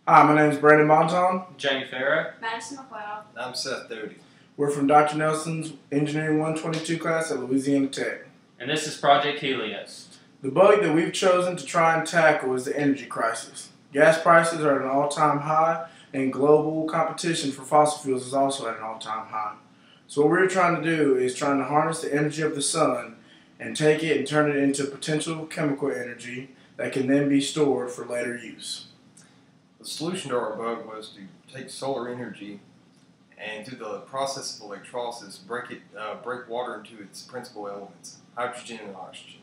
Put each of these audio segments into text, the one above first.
Hi, my name is Brandon Monton. Jamie Farrow. Madison McLeod. And I'm Seth Doty. We're from Dr. Nelson's Engineering 122 class at Louisiana Tech. And this is Project Helios. The bug that we've chosen to try and tackle is the energy crisis. Gas prices are at an all-time high, and global competition for fossil fuels is also at an all-time high. So what we're trying to do is trying to harness the energy of the sun and take it and turn it into potential chemical energy that can then be stored for later use. The solution to our bug was to take solar energy and through the process of electrolysis break water into its principal elements, hydrogen and oxygen.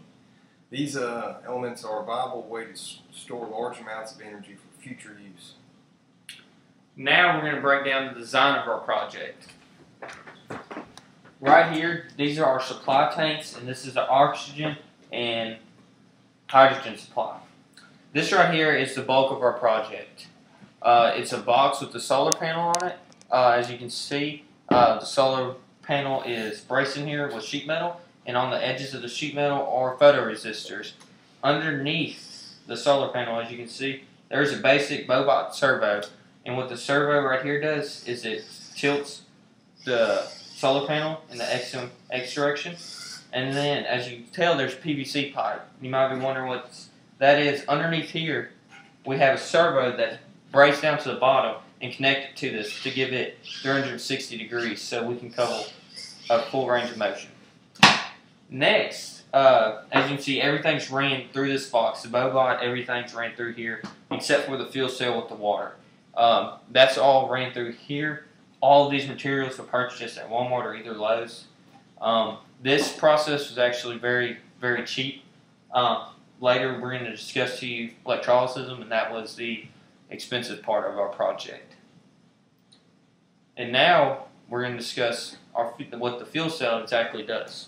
These elements are a viable way to store large amounts of energy for future use. Now we're going to break down the design of our project. Right here, these are our supply tanks, and this is the oxygen and hydrogen supply. This right here is the bulk of our project. It's a box with the solar panel on it. As you can see, the solar panel is braced in here with sheet metal, and on the edges of the sheet metal are photoresistors. Underneath the solar panel, as you can see, there's a basic Boe-Bot servo, and what the servo right here does is it tilts the solar panel in the X direction, and then as you can tell, there's PVC pipe. You might be wondering what that is. Underneath here, we have a servo that braced down to the bottom and connected to this to give it 360 degrees so we can cover a full range of motion. Next, as you can see, everything's ran through this box. The Boe-Bot, everything's ran through here except for the fuel cell with the water. That's all ran through here. All of these materials were purchased at Walmart or either Lowe's. This process was actually very, very cheap. Later, we're going to discuss to you electrolysis, and that was the expensive part of our project. And now, we're going to discuss what the fuel cell exactly does.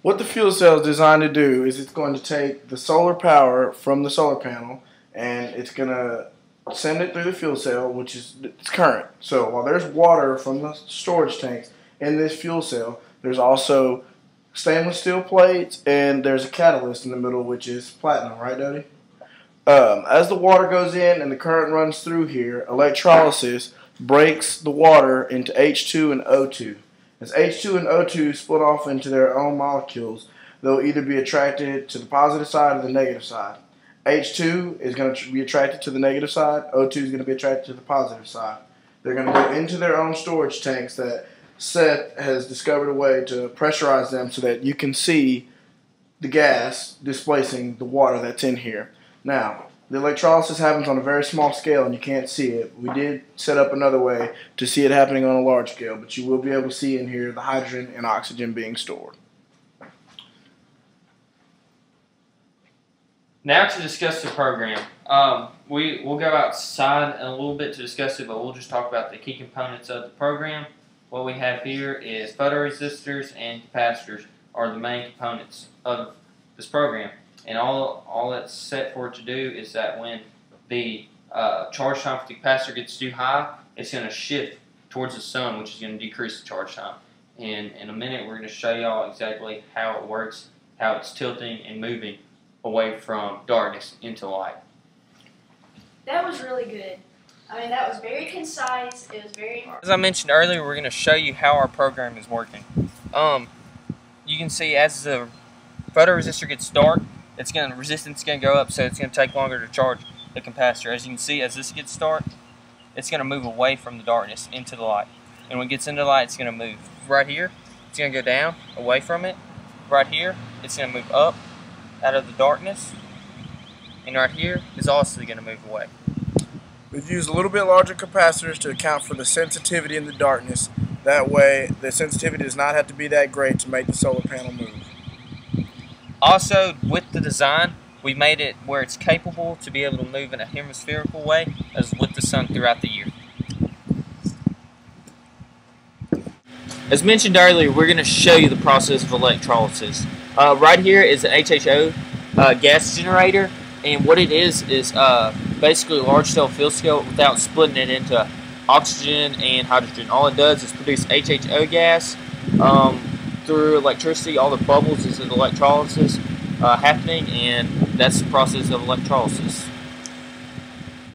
What the fuel cell is designed to do is it's going to take the solar power from the solar panel and it's going to send it through the fuel cell, which is its current. So while there's water from the storage tanks in this fuel cell, there's also stainless steel plates and there's a catalyst in the middle, which is platinum, right, Dodie? As the water goes in and the current runs through here, electrolysis breaks the water into H2 and O2. As H2 and O2 split off into their own molecules, they'll either be attracted to the positive side or the negative side. H2 is going to be attracted to the negative side. O2 is going to be attracted to the positive side. They're going to go into their own storage tanks that Seth has discovered a way to pressurize them so that you can see the gas displacing the water that's in here. Now, the electrolysis happens on a very small scale and you can't see it. We did set up another way to see it happening on a large scale, but you will be able to see in here the hydrogen and oxygen being stored. Now to discuss the program. We'll go outside in a little bit to discuss it, but we'll just talk about the key components of the program. What we have here is photoresistors and capacitors are the main components of this program. And all it's set for it to do is that when the charge time for the capacitor gets too high, it's going to shift towards the sun, which is going to decrease the charge time. And in a minute, we're going to show y'all exactly how it works, how it's tilting and moving away from darkness into light. That was really good. I mean, that was very concise. It was very hard. As I mentioned earlier, we're going to show you how our program is working. You can see as the photoresistor gets dark, resistance is going to go up, so it's going to take longer to charge the capacitor. As you can see, as this gets dark, it's going to move away from the darkness into the light. And when it gets into the light, it's going to move. Right here, it's going to go down, away from it. Right here, it's going to move up out of the darkness. And right here is also going to move away. We've used a little bit larger capacitors to account for the sensitivity in the darkness. That way, the sensitivity does not have to be that great to make the solar panel move. Also, with the design, we made it where it's capable to be able to move in a hemispherical way as with the sun throughout the year. As mentioned earlier, we're going to show you the process of electrolysis. Right here is the HHO gas generator, and what it is basically a large-scale fuel cell without splitting it into oxygen and hydrogen. All it does is produce HHO gas. Through electricity, all the bubbles is an electrolysis happening, and that's the process of electrolysis.